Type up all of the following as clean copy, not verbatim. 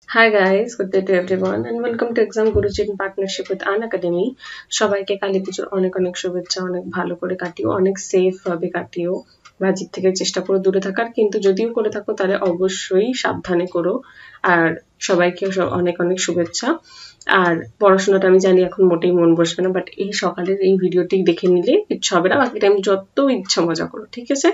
Hi guys, good day to everyone and welcome to Exam Guruji in partnership with Unacademy. সবাইকে কালী পুজোর অনেক অনেক শুভেচ্ছা, অনেক ভালো করে কাটিও, অনেক সেফ ভাবে কাটিও। বাজির থেকে চেষ্টা করো দূরে থাকার, কিন্তু যদিও করে থাকো তাহলে অবশ্যই সাবধানে করো। আর সবাইকে অনেক অনেক শুভেচ্ছা। আর পড়াশোনাটা আমি জানি এখন মোটেই মন বসবে না, বাট এই সকালের এই ভিডিওটি দেখে নিলে ইচ্ছা হবে না, বাকি টাইম যত ইচ্ছা মজা করো, ঠিক আছে?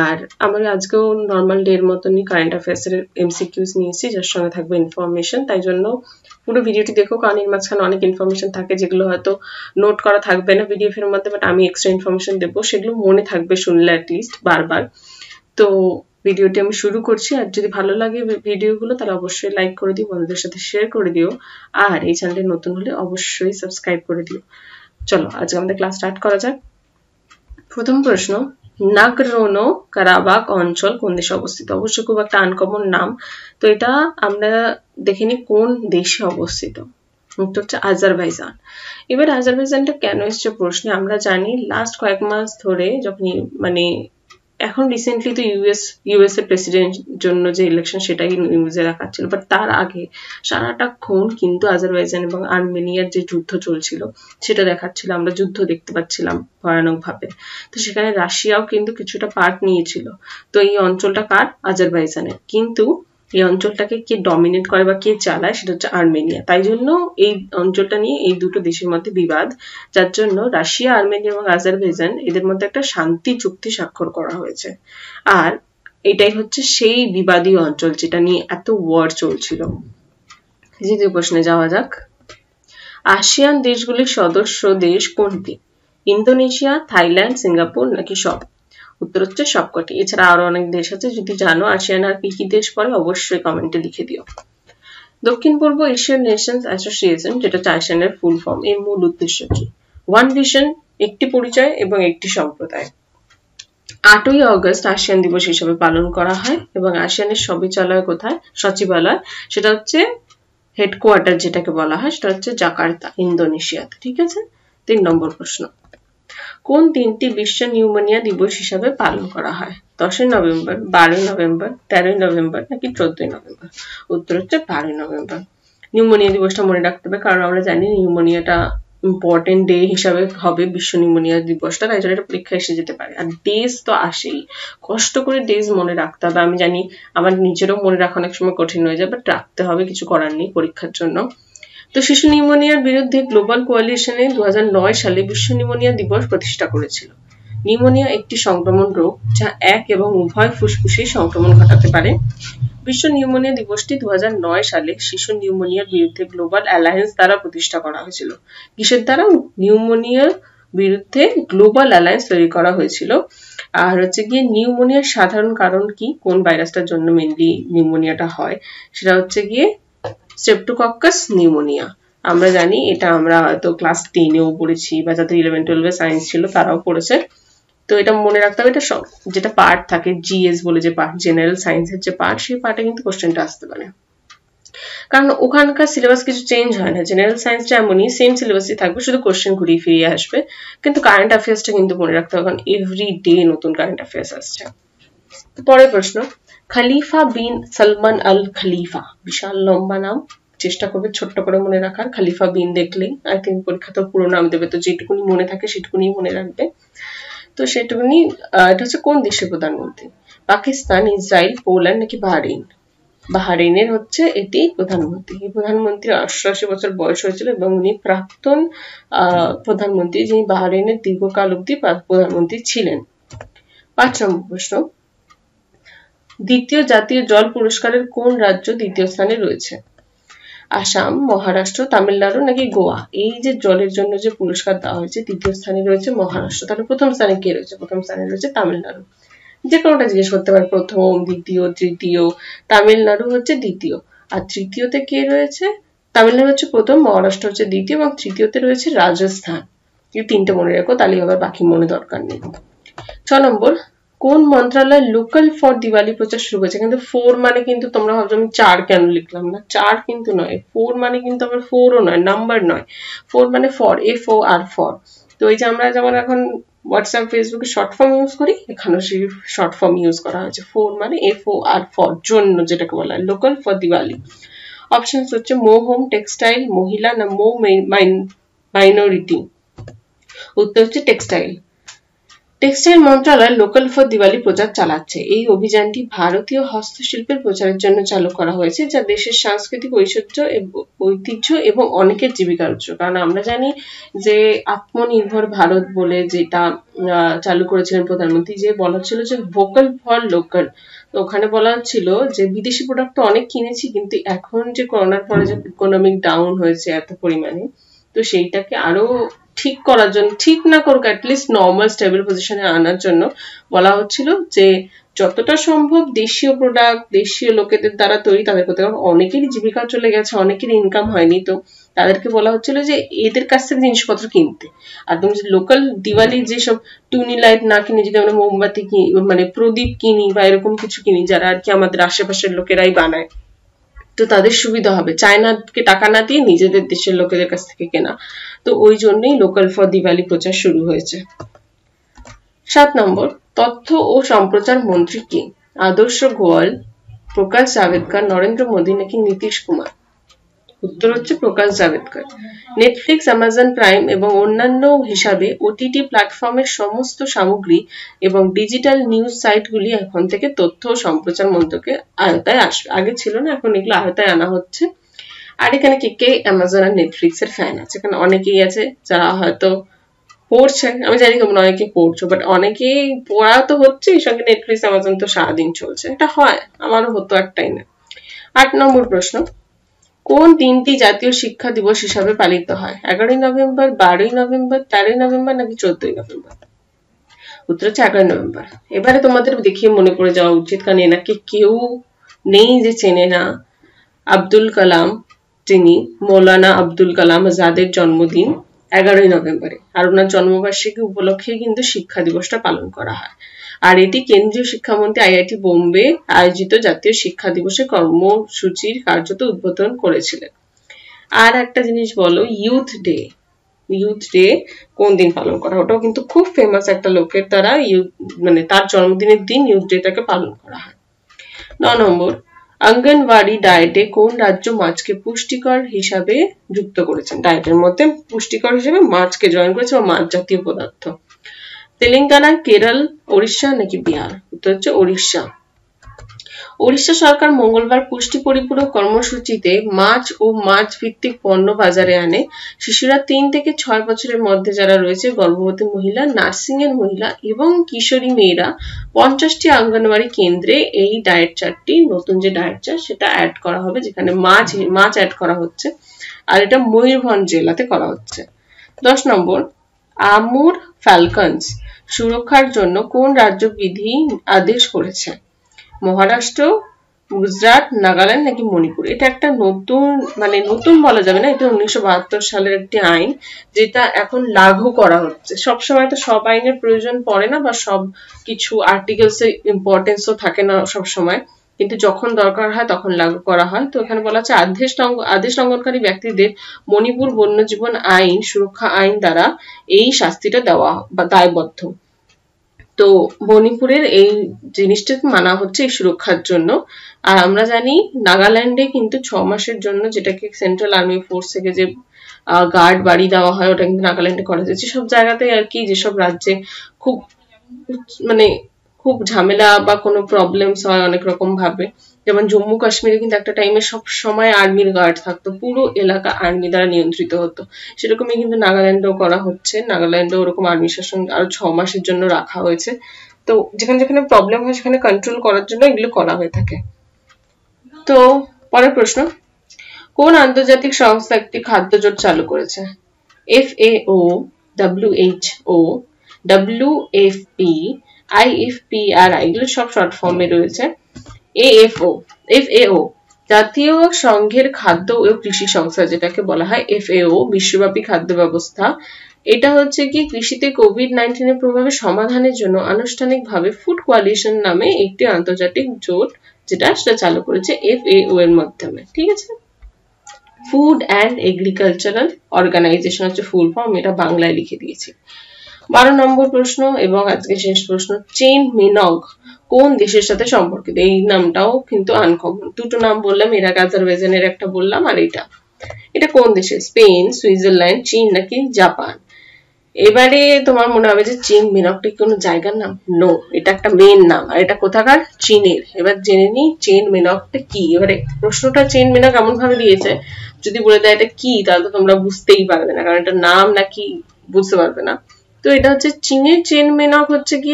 আর আমরা আজকেও নর্মাল ডে এর মতনই কারেন্ট অ্যাফেয়ার্স এর এমসিকিউস নিয়েছি, যার সঙ্গে থাকবে ইনফরমেশন। তাই জন্য পুরো ভিডিওটি দেখো, কারণ এর মাঝখানে অনেক ইনফরমেশন থাকে যেগুলো হয়তো নোট করা থাকবে না পিডিএফ এর মধ্যে, বাট আমি এক্সট্রা ইনফরমেশন দেবো, সেগুলো মনে থাকবে শুনলে অ্যাটলিস্ট বারবার। তো ভিডিওটি আমি শুরু করছি। আর যদি ভালো লাগে ভিডিওগুলো তাহলে অবশ্যই লাইক করে দিও, বন্ধুদের সাথে শেয়ার করে দিও, আর এই চ্যানেলে নতুন হলে অবশ্যই সাবস্ক্রাইব করে দিও। চলো আজকে আমাদের ক্লাস স্টার্ট করা যাক। প্রথম প্রশ্ন, নাগরোনো কারাবাখ অঞ্চল কোন দেশে অবস্থিত? অবশ্যই খুব একটা আনকমন নাম। তো এটা আমরা দেখে নিই কোন দেশে অবস্থিত। উত্তর হচ্ছে আজারবাইজান। এবার আজারবাইজানটা কেন এসছে প্রশ্নে, আমরা জানি লাস্ট কয়েক মাস ধরে যখন মানে এখন রিসেন্টলি তো ইউএস এর প্রেসিডেন্ট জন্য যে ইলেকশন সেটাই নিউজে দেখাচ্ছিল, বাট তার আগে সারাটাক্ষণ কিন্তু আজারবাইজান এবং আর্মেনিয়ার যে যুদ্ধ চলছিল সেটা দেখাচ্ছিল, আমরা যুদ্ধ দেখতে পাচ্ছিলাম ভয়ানক ভাবে। তো সেখানে রাশিয়াও কিন্তু কিছুটা পার্ট নিয়েছিল। তো এই অঞ্চলটা কার? আজারবাইজানের। কিন্তু এই অঞ্চলটাকে কে ডমিনেট করে বা কে চালায় সেটা হচ্ছে আর্মেনিয়া। তাই জন্য এই অঞ্চলটা নিয়ে এই দুটো দেশের মধ্যে বিবাদ, যার জন্য রাশিয়া, আর্মেনিয়া এবং আজারবাইজান এদের মধ্যে একটা শান্তি চুক্তি স্বাক্ষর করা হয়েছে। আর এটাই হচ্ছে সেই বিবাদী অঞ্চল যেটা নিয়ে এত ওয়ার চলছিল। দ্বিতীয় প্রশ্নে যাওয়া যাক। আসিয়ান দেশগুলির সদস্য দেশ কোনটি? ইন্দোনেশিয়া, থাইল্যান্ড, সিঙ্গাপুর নাকি সব? উত্তর হচ্ছে সবকটি। এছাড়া আরো অনেক দেশ আছে, যদি জানো আসিয়ান আর কি কি দেশ পড়ে অবশ্যই কমেন্টে লিখে দিও। দক্ষিণ পূর্ব এশিয়ান নেশনস অ্যাসোসিয়েশন, যেটা আসিয়ানের ফুল ফর্ম, এর মূল উদ্দেশ্য কি? ওয়ান ভিশন, একটি পরিচয় এবং একটি সম্প্রদায়। 8ই অগস্ট আসিয়ান দিবস হিসেবে পালন করা হয় এবং আসিয়ানের সচিবালয় সেটা হচ্ছে হেডকোয়ার্টার যেটাকে বলা হয় সেটা হচ্ছে জাকার্তা, ইন্দোনেশিয়াতে। ঠিক আছে। 3 নম্বর প্রশ্ন, কোন দিনটি বিশ্ব নিউমোনিয়া দিবস হিসাবে পালন করা হয়? 10ই নভেম্বর, 12ই নভেম্বর, 13ই নভেম্বর নাকি 14ই নভেম্বর? উত্তর হচ্ছে 12ই নভেম্বর। নিউমোনিয়া দিবসটা মনে রাখতে হবে, কারণ আমরা জানি নিউমোনিয়াটা ইম্পর্টেন্ট ডে হিসাবে হবে বিশ্ব নিউমোনিয়া দিবসটা, তাই জন্য এটা পরীক্ষা এসে যেতে পারে। আর ডেজ তো আসেই, কষ্ট করে ডেজ মনে রাখতে হবে। আমি জানি আমার নিজেরও মনে রাখা অনেক সময় কঠিন হয়ে যায়, বাট রাখতে হবে, কিছু করার নেই পরীক্ষার জন্য। তো শিশু নিউমোনিয়ার বিরুদ্ধে গ্লোবাল কোয়ালিশনে 2009 সালে বিশ্ব নিউমোনিয়া দিবস প্রতিষ্ঠা করেছিল। নিউমোনিয়া একটি সংক্রমণ রোগ যা এক এবং উভয় ফুসফুসেই সংক্রমণ ঘটাতে পারে। বিশ্ব নিউমোনিয়া দিবসটি 2009 সালে শিশু নিউমোনিয়ার বিরুদ্ধে গ্লোবাল অ্যালায়েন্স দ্বারা প্রতিষ্ঠা করা হয়েছিল। কিসের দ্বারা? নিউমোনিয়ার বিরুদ্ধে গ্লোবাল অ্যালায়েন্স তৈরি করা হয়েছিল। আর হচ্ছে গিয়ে নিউমোনিয়ার সাধারণ কারণ কি, কোন ভাইরাসটার জন্য মেইনলি নিউমোনিয়াটা হয়, সেটা হচ্ছে গিয়ে স্ট্রেপ্টোকক্কাস নিউমোনিয়া। আমরা জানি এটা, আমরা হয়তো ক্লাস 10-এও পড়েছি, বা যাদের 11-12 সায়েন্স ছিল তারাও পড়েছে। তো এটা মনে রাখতে হবে, এটা যেটা পার্ট থাকে জিএস বলে যে পার্ট, জেনারেল সায়েন্সের যে পার্ট, সেই পার্টে কিন্তু কোশ্চেনটা আসতে পারে, কারণ ওখানকার সিলেবাস কিছু চেঞ্জ হয় না। জেনারেল সায়েন্সটা এমনই, সেম সিলেবাসই থাকবে, শুধু কোশ্চেন ঘুরিয়ে ফিরিয়ে আসবে। কিন্তু কারেন্ট অ্যাফেয়ার্সটা কিন্তু মনে রাখতে হবে, কারণ এভরি ডে নতুন কারেন্ট অ্যাফেয়ার্স আসছে। পরের প্রশ্ন, খলিফা বিন সালমান আল খলিফা, বিশাল লম্বা নাম, চেষ্টা করবে ছোট্ট করে মনে রাখার। খলিফা বিন দেখলেই আই থিঙ্ক পরীক্ষা তো পুরো নাম দেবে, তো যেটুকুনি মনে থাকে সেটুকুনি মনে রাখবে। তো সেটুকুনি, এটা হচ্ছে কোন দেশের প্রধানমন্ত্রী? পাকিস্তান, ইসরায়েল, পোল্যান্ড নাকি বাহরাইন? বাহরাইনের হচ্ছে এটি প্রধানমন্ত্রী। এই প্রধানমন্ত্রী 88 বছর বয়স হয়েছিল এবং উনি প্রাক্তন প্রধানমন্ত্রী, যিনি বাহরাইনের দীর্ঘকাল অবধি প্রধানমন্ত্রী ছিলেন। 5 নম্বর প্রশ্ন, দ্বিতীয় জাতীয় জল পুরস্কারের কোন রাজ্য দ্বিতীয় স্থানে রয়েছে? আসাম, মহারাষ্ট্র, তামিলনাড়ু নাকি গোয়া? এই যে জলের জন্য যে পুরস্কার দেওয়া হয়েছে, দ্বিতীয় স্থানে রয়েছে মহারাষ্ট্র। তাহলে প্রথম স্থানে কে রয়েছে? প্রথম স্থানে রয়েছে তামিলনাড়ু। যে কোনোটা জিজ্ঞেস করতে পারে, প্রথম, দ্বিতীয়, তৃতীয়। তামিলনাড়ু হচ্ছে দ্বিতীয়। আর তৃতীয়তে কে রয়েছে? তামিলনাড়ু হচ্ছে প্রথম, মহারাষ্ট্র হচ্ছে দ্বিতীয় এবং তৃতীয়তে রয়েছে রাজস্থান। এই 3টে মনে রাখো, তাহলে আবার বাকি মনে দরকার নেই। 6 নম্বর, কোন মন্ত্রণালয় লোকাল ফর দিওয়ালি প্রচার শুরু করেছে? কিন্তু 4 মানে কিন্তু তোমরা ভাবছো আমি 4 কেন লিখলাম না, 4 কিন্তু নয়। 4 মানে কিন্তু আবার 4ও নয়, নাম্বার নয়। 4 মানে ফর, FOR, ফর। তো এই যে আমরা যেমন এখন হোয়াটসঅ্যাপ, ফেসবুকে শর্ট ফর্ম ইউজ করি, এখানেও সেই শর্ট ফর্ম ইউজ করা হয়েছে। 4 মানে FOR, ফর, জন্য, যেটাকে বলা হয় লোকাল ফর দিওয়ালি। অপশনস হচ্ছে মো হোম, টেক্সটাইল, মহিলা না মো মাইনরিটি। উত্তর হচ্ছে টেক্সটাইল। টেক্সটাইল মন্ত্রণালয় লোকাল ফর দিওয়ালি প্রচার চালাচ্ছে। এই অভিযানটি ভারতীয় হস্তশিল্পের প্রচারের জন্য চালু করা হয়েছে, যা দেশের সাংস্কৃতিক ঐতিহ্য এবং অনেকের জীবিকার উৎস। কারণ আমরা জানি যে আত্মনির্ভর ভারত বলে যেটা চালু করেছিলেন প্রধানমন্ত্রী, যে বলা ছিল যে ভোকাল ফর লোকাল। তো ওখানে বলা হচ্ছিল যে বিদেশি প্রোডাক্ট তো অনেক কিনেছি, কিন্তু এখন যে করোনার পরে যে ইকোনমিক ডাউন হয়েছে এত পরিমাণে, তো সেইটাকে আরো ঠিক করার জন্য, ঠিক না করুক অ্যাটলিস্ট নর্মাল স্টেবল পজিশনে আনার জন্য বলা হচ্ছিল যে যতটা সম্ভব দেশীয় প্রোডাক্ট দেশীয় লোকেদের দ্বারা তৈরি তাদের করতে। কারণ অনেকেরই জীবিকা চলে গেছে, অনেকেরই ইনকাম হয়নি, তো তাদেরকে বলা হচ্ছিল যে এদের কাছ থেকে জিনিসপত্র কিনতে। আর তুমি যদি লোকাল দিওয়ালির যেসব টুনি লাইট না কিনে যদি আমরা মোমবাতি কিনি, মানে প্রদীপ কিনি বা এরকম কিছু কিনি যারা আর কি আমাদের আশেপাশের লোকেরাই বানায়, তো তাদের সুবিধা হবে চায়নাকে টাকা না দিয়ে নিজেদের দেশের লোকেদের কাছ থেকে কেনা। তো ওই জন্যই লোকাল ফর দিওয়ালি প্রচার শুরু হয়েছে। 7 নম্বর, তথ্য ও সম্প্রচার মন্ত্রী কে? আদর্শ গোয়াল, প্রকাশ জাভেদকর, নরেন্দ্র মোদী নাকি নীতিশ কুমার? উত্তর হচ্ছে প্রকাশ জাভেদকর। নেটফ্লিক্স, অ্যামাজন প্রাইম এবং অন্যান্য হিসাবে ওটিটি প্ল্যাটফর্মের সমস্ত সামগ্রী এবং ডিজিটাল নিউজ সাইটগুলি এখন থেকে তথ্য ও সম্প্রচার মন্ত্রকের আওতায় আসবে। আগে ছিল না, এখন এগুলো আওতায় আনা হচ্ছে। আর এখানে কে কে অ্যামাজন আর নেটফ্লিক্স এর ফ্যান আছে? এখানে অনেকেই আছে যারা হয়তো পড়ছে, আমি জানি তোমরা অনেকে পড়ছো, বাট অনেকেই পড়া তো হচ্ছে, এই সঙ্গে নেটফ্লিক্স অ্যামাজন তো সারাদিন চলছে। এটা হয়, আমারও হতো একটাই না। 8 নম্বর প্রশ্ন, কোন দিনটি জাতীয় শিক্ষা দিবস হিসাবে পালিত হয়? 11ই নভেম্বর, 12ই নভেম্বর, 13ই নভেম্বর নাকি 14ই নভেম্বর? উত্তর হচ্ছে 11ই নভেম্বর। এবারে তোমাদের দেখিয়ে মনে পড়ে যাওয়া উচিত, কারণ এনাকে কেউ নেই যে চেনে না। আব্দুল কালাম, তিনি মৌলানা আব্দুল কালাম আজাদের জন্মদিন 11ই নভেম্বরে, আর ওনার জন্মবার্ষিকী উপলক্ষে কিন্তু শিক্ষা দিবসটা পালন করা হয়। আর এটি কেন্দ্রীয় শিক্ষামন্ত্রী আইআইটি বোম্বে আয়োজিত জাতীয় শিক্ষা দিবসের কর্মসূচির কার্যত উদ্বোধন করেছিলেন। আর একটা জিনিস বলো, ইউথ ডে, ইউথ ডে কোন দিন পালন করা? ওটাও কিন্তু খুব ফেমাস একটা লোকের দ্বারা মানে তার জন্মদিনের দিন ইউথ ডেটাকে পালন করা হয়। 9 নম্বর, অঙ্গনওয়াড়ি ডায়েটে কোন রাজ্য মাছকে পুষ্টিকর হিসাবে যুক্ত করেছেন? ডায়েটের মধ্যে পুষ্টিকর হিসেবে মাছকে জয়েন করেছে বা মাছ জাতীয় পদার্থ। তেলেঙ্গানা, কেরল, ওড়িশা নাকি বিহার? উত্তর হচ্ছে ওড়িশা। ওড়িশা সরকার মঙ্গলবার পুষ্টি পরিপূরক কর্মসূচিতে মাছ ও মাছ ভিত্তিক পণ্য বাজারে আনে। শিশুরা 3 থেকে 6 বছরের মধ্যে যারা রয়েছে, গর্ভবতী মহিলা, নার্সিং এর মহিলা এবং কিশোরী মেয়েরা 50টি অঙ্গনওয়াড়ি কেন্দ্রে এই ডায়েট চার্টটি, নতুন যে ডায়েট চার্ট সেটা অ্যাড করা হবে, যেখানে মাছ অ্যাড করা হচ্ছে। আর এটা ময়ূরভঞ্জ জেলাতে করা হচ্ছে। 10 নম্বর, আমুর ফ্যালকনস সুরক্ষার জন্য কোন রাজ্য বিধি আদেশ করেছে? মহারাষ্ট্র, গুজরাট, নাগাল্যান্ড নাকি মণিপুর? এটা একটা নতুন বলা যাবে না, এটা 1972 সালের একটি আইন, যেটা এখন লাগু করা হচ্ছে। সবসময় তো সব আইনের প্রয়োজন পড়ে না, বা সব কিছু আর্টিকেলস এর ইম্পর্টেন্সও থাকে না সবসময়, কিন্তু যখন দরকার হয় তখন লাগু করা হয়। তো এখানে বলা আছে আদেশ লঙ্ঘনকারী ব্যক্তিদের মণিপুর বন্যজীবন আইন সুরক্ষা আইন দ্বারা এই শাস্তিটা দেওয়া বা দায়বদ্ধ। তো মণিপুরের এই জিনিসটা মানা হচ্ছে এই সুরক্ষার জন্য। আর আমরা জানি নাগাল্যান্ডে কিন্তু 6 মাসের জন্য, যেটাকে সেন্ট্রাল আর্মি ফোর্স থেকে যে গার্ড বাড়ি দেওয়া হয়, ওটা কিন্তু নাগাল্যান্ডে করা যাচ্ছে। সব জায়গাতে আর কি, যেসব রাজ্যে খুব খুব ঝামেলা বা কোনো প্রবলেমস হয় অনেক রকম ভাবে, যেমন জম্মু কাশ্মীরে কিন্তু একটা টাইমে সব সময় আর্মির গার্ড থাকতো, পুরো এলাকা আর্মি দ্বারা নিয়ন্ত্রিত হতো। সেরকমই কিন্তু নাগাল্যান্ডেও করা হচ্ছে। নাগাল্যান্ডেও ওরকম আর্মি শাসন আরো 6 মাসের জন্য রাখা হয়েছে। তো যেখানে যেখানে প্রবলেম হয় সেখানে কন্ট্রোল করার জন্য এগুলো করা হয়ে থাকে। তো পরের প্রশ্ন, কোন আন্তর্জাতিক সংস্থা একটি খাদ্য জোট চালু করেছে? FAO, WHO, WFP, IFPRI, এগুলো সব শর্ট ফর্মে রয়েছে। FAO জাতীয় সংঘের খাদ্য ও কৃষি সংস্থা, যেটাকে বলা হয় FAO, বিশ্বব্যাপী খাদ্য ব্যবস্থা। এটা হচ্ছে কি কৃষিতে কোভিড-19 এর প্রভাবে সমাধানের জন্য আনুষ্ঠানিকভাবে ফুড কোয়ালিশন নামে একটি আন্তর্জাতিক জোট, যেটা চালু করেছে FAO এর মাধ্যমে। ঠিক আছে, ফুড অ্যান্ড এগ্রিকালচারাল অর্গানাইজেশন হচ্ছে ফুল ফর্ম, এটা বাংলায় লিখে দিয়েছি। 12 নম্বর প্রশ্ন এবং আজকে শেষ প্রশ্ন, চেন মিনগ কোন দেশের সাথে সম্পর্কিত? এই নামটাও কিন্তু আনকমন, দুটো নাম বললাম, এর আগে আজারবাইজানের একটা বললাম আর এটা কোন দেশে? স্পেন, সুইজারল্যান্ড, চীন নাকি জাপান? এবারে তোমার মনে হবে যে চেন মিনকটা কোনো জায়গার নাম? নো, এটা একটা মেন নাম, আর এটা কোথাকার? চীনের। এবার জেনে নিই চেন মিনকটা কি। এবারে প্রশ্নটা চেন মিনক এমন ভাবে দিয়েছে, যদি বলে দেয় এটা কি তাহলে তো তোমরা বুঝতেই পারবে না, কারণ এটা নাম নাকি বুঝতে পারবে না। তো এটা হচ্ছে চীনের চেন মিনক হচ্ছে কি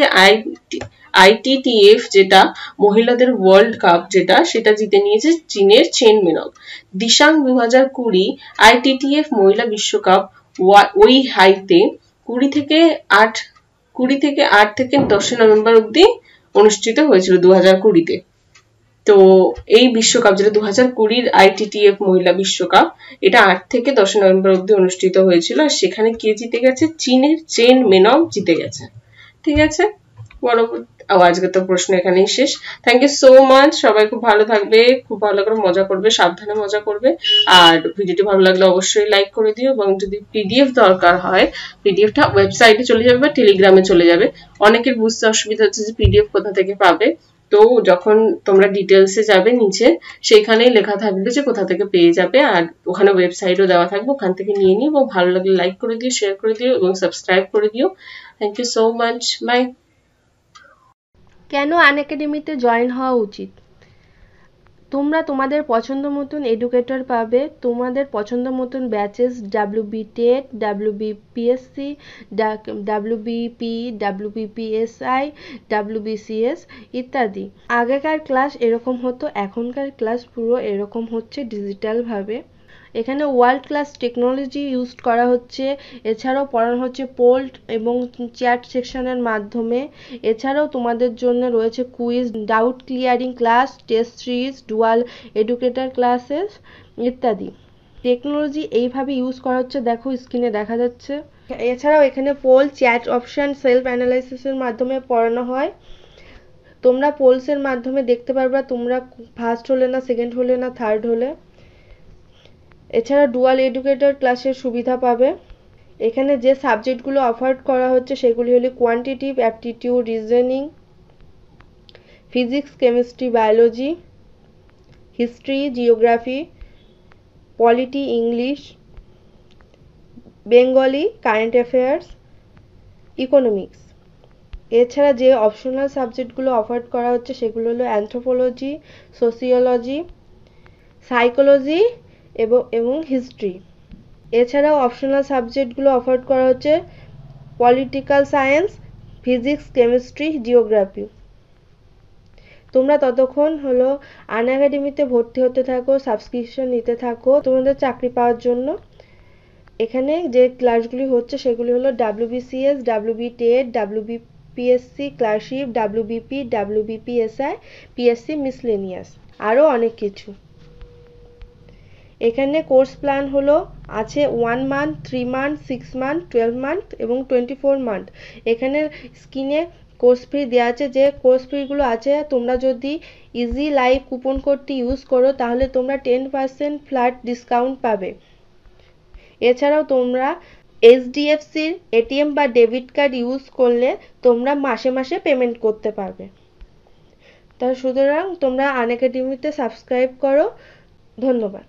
আইটিটিএফ, যেটা মহিলাদের ওয়ার্ল্ড কাপ যেটা, সেটা জিতে নিয়েছে চীনের চেন মিনক। দিসাং 2020 আইটিটিএফ মহিলা বিশ্বকাপ ওই হাইতে 20 থেকে 8 থেকে 10 নভেম্বর অব্দি অনুষ্ঠিত হয়েছিল 2020-তে। তো এই বিশ্বকাপ যেটা 2020-র আইটিটিএফ মহিলা বিশ্বকাপ, এটা 8 থেকে 10 নভেম্বর অব্দি অনুষ্ঠিত হয়েছিল, আর সেখানে কে জিতে গেছে? চীনের চেন মিনক জিতে গেছে। ঠিক আছে, আজকে তো প্রশ্ন এখানেই শেষ। থ্যাংক ইউ সো মাচ, সবাই খুব ভালো থাকবে, খুব ভালো করে মজা করবে, সাবধানে মজা করবে। আর ভিডিওটি ভালো লাগলে অবশ্যই লাইক করে দিও, এবং যদি পিডিএফ দরকার হয় পিডিএফটা ওয়েবসাইটে চলে যাবে বা টেলিগ্রামে চলে যাবে। অনেকের বুঝতে অসুবিধা হচ্ছে যে পিডিএফ কোথা থেকে পাবে, তো যখন তোমরা ডিটেলসে যাবে নিচে সেখানেই লেখা থাকবে যে কোথা থেকে পেয়ে যাবে, আর ওখানে ওয়েবসাইটও দেওয়া থাকবে, ওখান থেকে নিয়ে নিও, এবং ভালো লাগলে লাইক করে দিও, শেয়ার করে দিও এবং সাবস্ক্রাইব করে দিও। Thank you so much, bye. কেন আনএকাডেমিতে জয়েন হওয়া উচিত? তোমরা তোমাদের পছন্দ মতন এডুকেটর পাবে, তোমাদের পছন্দ মতন batches, WB TET, WBPSC, WBP, WBPSI, WBCS ইত্যাদি। আগেকার ক্লাস এরকম হতো, এখনকার ক্লাস পুরো এরকম হচ্ছে ডিজিটালভাবে। এখানে ওয়ার্ল্ড ক্লাস টেকনোলজি ইউজ করা হচ্ছে, এছাড়াও পড়ানো হচ্ছে পোল্ট এবং চ্যাট সেকশনের মাধ্যমে। এছাড়াও তোমাদের জন্য রয়েছে quiz, doubt clearing class, test series, dual educator classes ইত্যাদি। টেকনোলজি এইভাবে ইউজ করা হচ্ছে, দেখো স্ক্রিনে দেখা যাচ্ছে। এছাড়াও এখানে পোল, চ্যাট অপশন, সেলফ অ্যানালাইসিসের মাধ্যমে পড়ানো হয়। তোমরা পোলসের মাধ্যমে দেখতে পারবা তোমরা ফার্স্ট হলে না সেকেন্ড হলে না থার্ড হলে। এছাড়া ডুয়াল এডুকেটর ক্লাসের সুবিধা পাবে। এখানে যে সাবজেক্টগুলো অফার করা হচ্ছে সেগুলি হলো quantitative aptitude, reasoning, physics, chemistry, biology, history, geography, polity, English, Bengali, current affairs, economics. এছাড়া যে অপশনাল সাবজেক্টগুলো অফার করা হচ্ছে সেগুলো হলো অ্যানথ্রোপোলজি, সোসিওলজি, সাইকোলজি এবং হিস্ট্রি। এছাড়াও অপশনাল সাবজেক্টগুলো অফার করা হচ্ছে political science, physics, chemistry, geography. তোমরা ততক্ষণ হলো আনএকাডেমিতে ভর্তি হতে থাকো, সাবস্ক্রিপশন নিতে থাকো তোমাদের চাকরি পাওয়ার জন্য। এখানে যে ক্লাসগুলি হচ্ছে সেগুলি হলো WBCS, WB TET, WBPSC clerkship, WBP, WBPSI, PSC miscellaneous, আরও অনেক কিছু। এখানে কোর্স প্ল্যান হলো আছে 1 মান্থ, 3 মান্থ, 6 মান্থ, 12 মান্থ এবং 24 মান্থ। এখানে স্ক্রিনে কোর্স ফি দেওয়া আছে, যে কোর্স ফিগুলো আছে তোমরা যদি ইজি লাইভ কুপন কোডটি ইউজ করো তাহলে তোমরা 10% ফ্ল্যাট ডিসকাউন্ট পাবে। এছাড়াও তোমরা এইচডিএফসির এটিএম বা ডেবিট কার্ড ইউজ করলে তোমরা মাসে মাসে পেমেন্ট করতে পারবে। সুতরাং তোমরা আনএকাডেমিতে সাবস্ক্রাইব করো। ধন্যবাদ।